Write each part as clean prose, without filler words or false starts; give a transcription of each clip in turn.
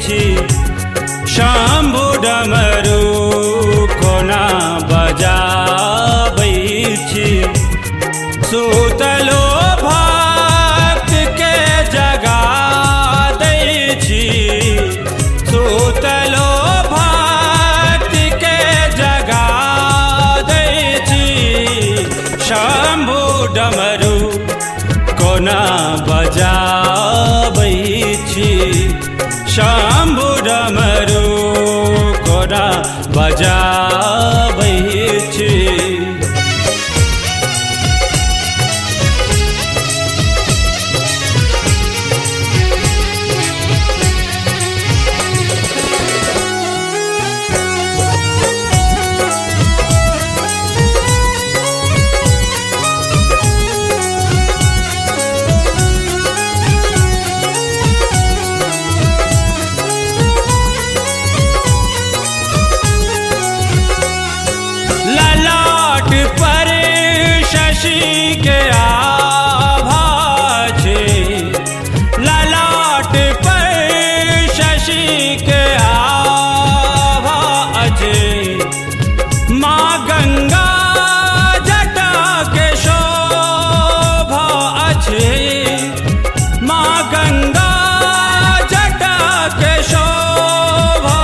छी शंभु डमरू कोना बजाबै छी सुतलो भक्त के जगा दै छी सुतलो भक्त के जगा दै छी शंभु डमरू कोना बजाबै छी शंभु डमरू कोना बजाबै छी। ललाट पर शशि के आभा छे ललाट पर शशि के आभा छे माँ गंगा जटा के शोभा छे माँ गंगा जटा के शोभा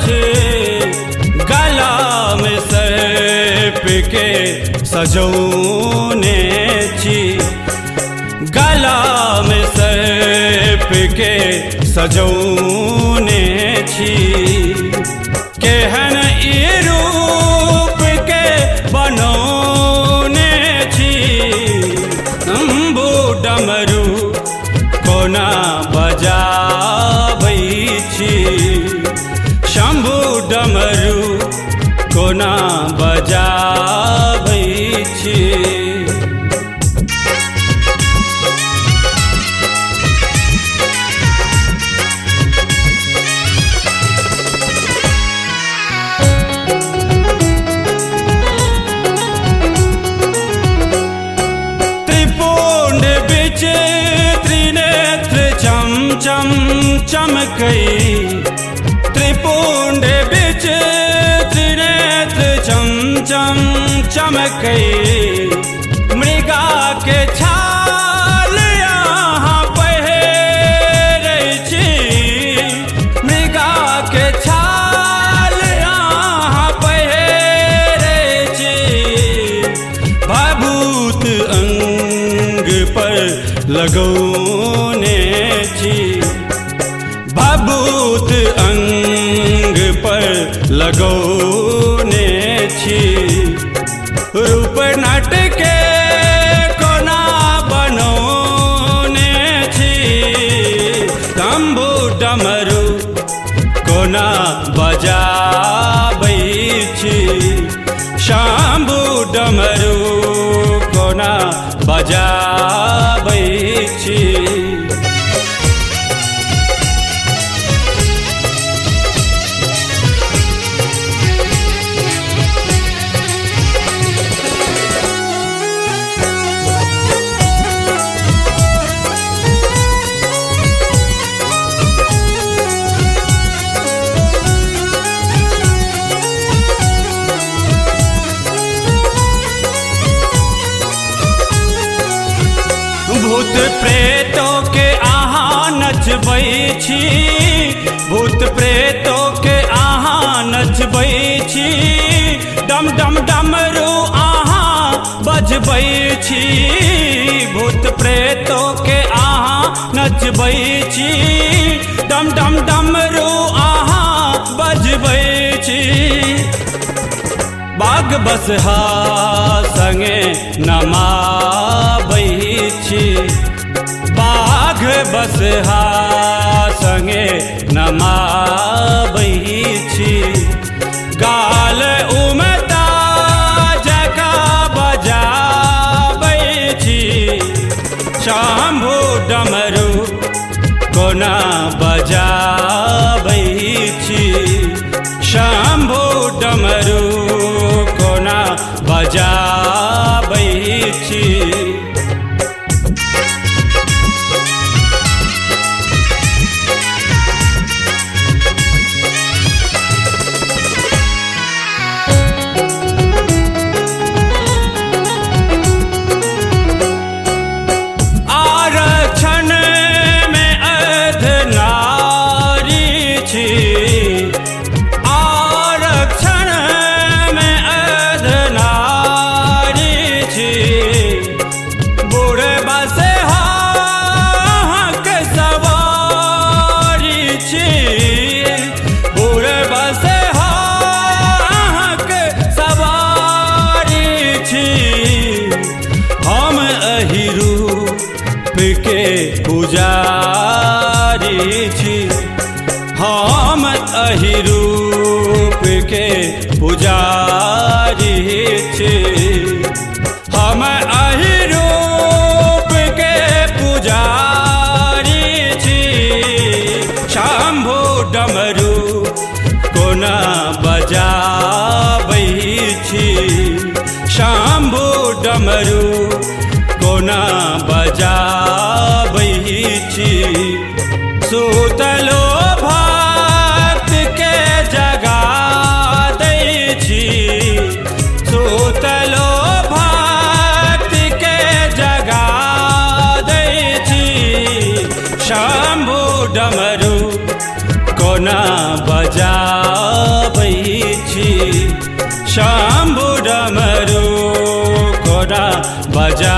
छे गला में सर्प के सजौने छी गला में सर्प के सजौने छी केहन ई रूप के बनौने छी शंभु डमरू कोना बजाबै छी शंभु डमरू कोना बजाबै छी। त्रिपुंड बिच त्रिनेत्र चम चम चमकै त्रिपुंड बिच त्रिनेत्र चम चम चमकै मृगा के छाल यहाँ पहिरै छी मृगा के छाल यहाँ पहिरै छी भभूत अंग पर लगौने छी भभूत अंग पर लगौने छी रूप नट के कोना बनौने छी शंभु डमरू कोना बजाबै छी शंभु डमरू कोना बजाबै छी। भूत प्रेतों के अहाँ नचबै छी भूत प्रेतों के अहाँ नचबै छी डम डम डमरू अहाँ बजबै छी भूत प्रेतों के अहाँ नचबै छी डम डम डमरू अहाँ बजबै छी बाघ बसहा संगे नमाबै छी बाघ बसहा संगे नमाबै छी गाल उमता जका बजाबै छी शंभु डमरू कोना बजाबै छी शंभु डमरू कोना बजाबै छी। छी हम अहि रूप के पुजारी छी हम अहि रूप के पुजारी छी शंभु डमरू कोना बजाबै छी शंभु डमरू कोना बजाबै छी सुतलो भक्त के जगा दै छी सुतलो भक्त के जगा दै छी शंभु डमरू कोना बजाबै छी शंभु डमरू कोना बजा